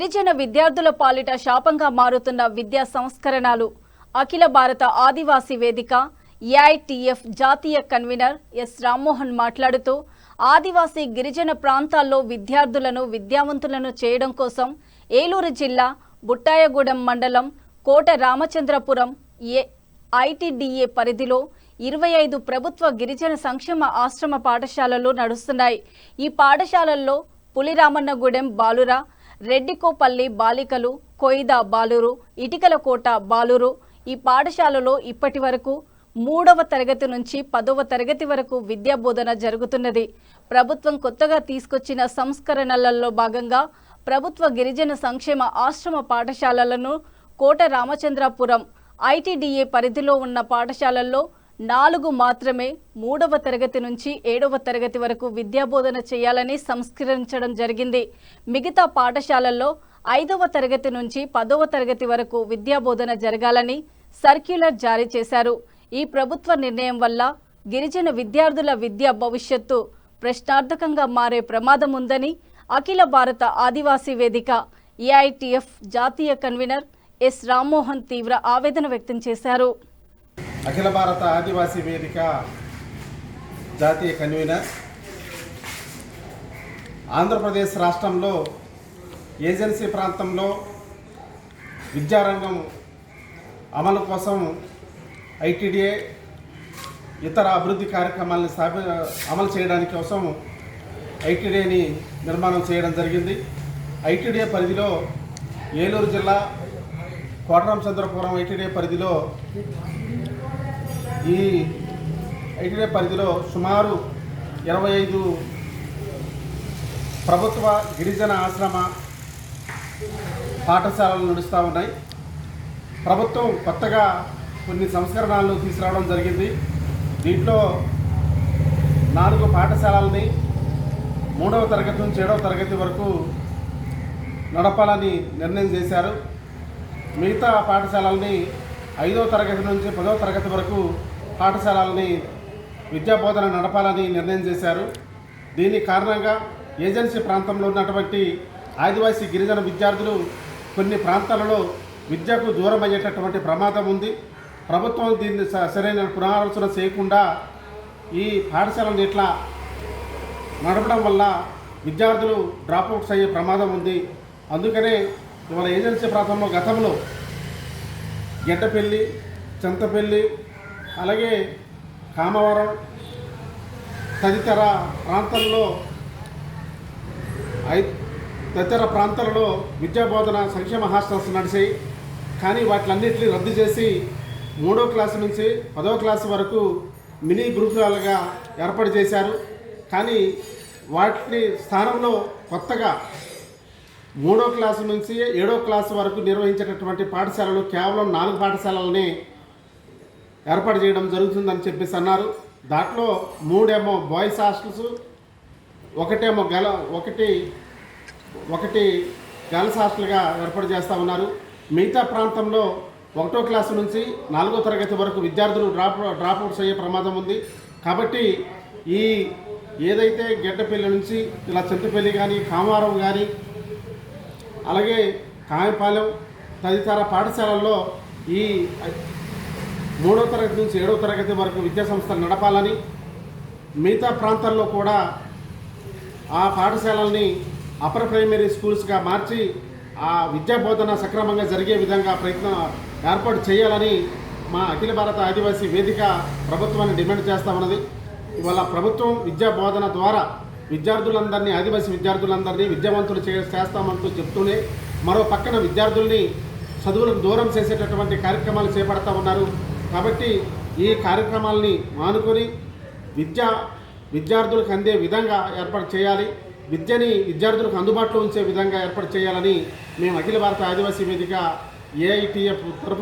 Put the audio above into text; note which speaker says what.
Speaker 1: గిరిజన విద్యార్థుల పాలిట శాపంగా మారుతున్న విద్యా సంస్కరణలు. అఖిల భారత ఆదివాసీ వేదిక ఏఐటీఎఫ్ జాతీయ కన్వీనర్ ఎస్ రామ్మోహన్ మాట్లాడుతూ, ఆదివాసీ గిరిజన ప్రాంతాల్లో విద్యార్థులను విద్యావంతులను చేయడం కోసం ఏలూరు జిల్లా బుట్టాయగూడెం మండలం కోట రామచంద్రపురం ఐటీడీఏ పరిధిలో 25 ప్రభుత్వ గిరిజన సంక్షేమ ఆశ్రమ పాఠశాలలు నడుస్తున్నాయి. ఈ పాఠశాలల్లో పులిరామన్నగూడెం బాలుర, రెడ్డికోపల్లి బాలికలు, కొయిదా బాలురు, ఇటికలకోట బాలురు. ఈ పాఠశాలలో ఇప్పటి వరకు 3వ తరగతి నుంచి 10వ తరగతి వరకు విద్యా బోధన జరుగుతున్నది. ప్రభుత్వం కొత్తగా తీసుకొచ్చిన సంస్కరణలలో భాగంగా ప్రభుత్వ గిరిజన సంక్షేమ ఆశ్రమ పాఠశాలలను కోట రామచంద్రపురం ఐటీడీఏ పరిధిలో ఉన్న పాఠశాలల్లో 4 మాత్రమే 3వ తరగతి నుంచి 7వ తరగతి వరకు విద్యాబోధన చేయాలని సంస్కరించడం జరిగింది. మిగతా పాఠశాలల్లో 5వ తరగతి నుంచి 10వ తరగతి వరకు విద్యాబోధన జరగాలని సర్క్యులర్ జారీ చేశారు. ఈ ప్రభుత్వ నిర్ణయం వల్ల గిరిజన విద్యార్థుల విద్యా భవిష్యత్తు ప్రశ్నార్థకంగా మారే ప్రమాదం ఉందని అఖిల భారత ఆదివాసీ వేదిక ఏఐటీఎఫ్ జాతీయ కన్వీనర్ ఎస్ రామ్మోహన్ తీవ్ర ఆవేదన వ్యక్తం చేశారు.
Speaker 2: అఖిల భారత ఆదివాసీ వేదిక జాతీయ కన్వీనర్ ఆంధ్రప్రదేశ్ రాష్ట్రంలో ఏజెన్సీ ప్రాంతంలో విద్యారంగం అమలు కోసం ఐటీడీఏ ఇతర అభివృద్ధి కార్యక్రమాలను అమలు చేయడానికి కోసం ఐటీడీఏని నిర్మాణం చేయడం జరిగింది. ఐటీడీఏ పరిధిలో ఏలూరు జిల్లా కోటరామచంద్రపురం ఐటీడీఏ పరిధిలో ఈ ఐటీడీఏ పరిధిలో సుమారు 25 ప్రభుత్వ గిరిజన ఆశ్రమ పాఠశాలలు నడుస్తూ ఉన్నాయి. ప్రభుత్వం కొత్తగా కొన్ని సంస్కరణలను తీసుకురావడం జరిగింది. దీంట్లో 4 పాఠశాలలని 3వ తరగతి నుంచి 7వ తరగతి వరకు నడపాలని నిర్ణయం చేశారు. మిగతా పాఠశాలల్ని 5వ తరగతి నుంచి 10వ తరగతి వరకు పాఠశాలల్ని విద్యాబోధన నడపాలని నిర్ణయం చేశారు. దీని కారణంగా ఏజెన్సీ ప్రాంతంలో ఉన్నటువంటి ఆదివాసీ గిరిజన విద్యార్థులు కొన్ని ప్రాంతాలలో విద్యకు దూరం అయ్యేటటువంటి ప్రమాదం ఉంది. ప్రభుత్వం దీన్ని సరైన పునరాలోచన చేయకుండా ఈ పాఠశాలను ఇట్లా నడపడం వల్ల విద్యార్థులు డ్రాప్అవుట్స్ అయ్యే ప్రమాదం ఉంది. అందుకనే ఇవాళ ఏజెన్సీ ప్రాంతంలో గతంలో గెడ్డపల్లి, చింతపల్లి, అలాగే కామవరం తదితర ప్రాంతాలలో విద్యాబోధన సంక్షేమ హాస్టల్స్ నడిచాయి. కానీ వాటిలన్నింటినీ రద్దు చేసి 3వ క్లాసు నుంచి 10వ క్లాసు వరకు మినీ గురుకులాలుగా ఏర్పాటు చేశారు. కానీ వాటి స్థానంలో కొత్తగా 3వ క్లాసు నుంచి 7వ క్లాసు వరకు నిర్వహించేటటువంటి పాఠశాలలు కేవలం 4 పాఠశాలలని ఏర్పాటు చేయడం జరుగుతుందని చెప్పేసి అన్నారు. దాంట్లో 3 బాయ్స్ హాస్టల్స్, ఒకటి గర్ల్స్ హాస్టల్గా ఏర్పాటు చేస్తూ ఉన్నారు. మిగతా ప్రాంతంలో 1వ క్లాసు నుంచి 4వ తరగతి వరకు విద్యార్థులు డ్రాప్అవుట్స్ అయ్యే ప్రమాదం ఉంది. కాబట్టి ఈ ఏదైతే గెడ్డపల్లి నుంచి ఇలా చింతపల్లి కానీ, కామవరం కానీ, అలాగే కాయపాలెం తదితర పాఠశాలల్లో ఈ 3వ తరగతి నుంచి 7వ తరగతి వరకు విద్యాసంస్థలు నడపాలని, మిగతా ప్రాంతాల్లో కూడా ఆ పాఠశాలల్ని అప్పర్ ప్రైమరీ స్కూల్స్గా మార్చి ఆ విద్యా బోధన సక్రమంగా జరిగే విధంగా ప్రయత్నం ఏర్పాటు చేయాలని మా అఖిల భారత ఆదివాసీ వేదిక ప్రభుత్వాన్ని డిమాండ్ చేస్తూ ఉన్నది. ఇవాళ ప్రభుత్వం విద్యా బోధన ద్వారా విద్యార్థులందరినీ, ఆదివాసీ విద్యార్థులందరినీ విద్యావంతులు చేస్తామంటూ చెప్తూనే మరో పక్కన విద్యార్థుల్ని చదువులకు దూరం చేసేటటువంటి కార్యక్రమాలు చేపడతా ఉన్నారు. కాబట్టి ఈ కార్యక్రమాలని మానుకొని విద్యార్థులకు అందే విధంగా ఏర్పాటు చేయాలి, విద్యని విద్యార్థులకు అందుబాటులో ఉంచే విధంగా ఏర్పాటు చేయాలని మేము అఖిల భారత ఆదివాసీ వేదిక ఏఐటీఎఫ్ తరఫున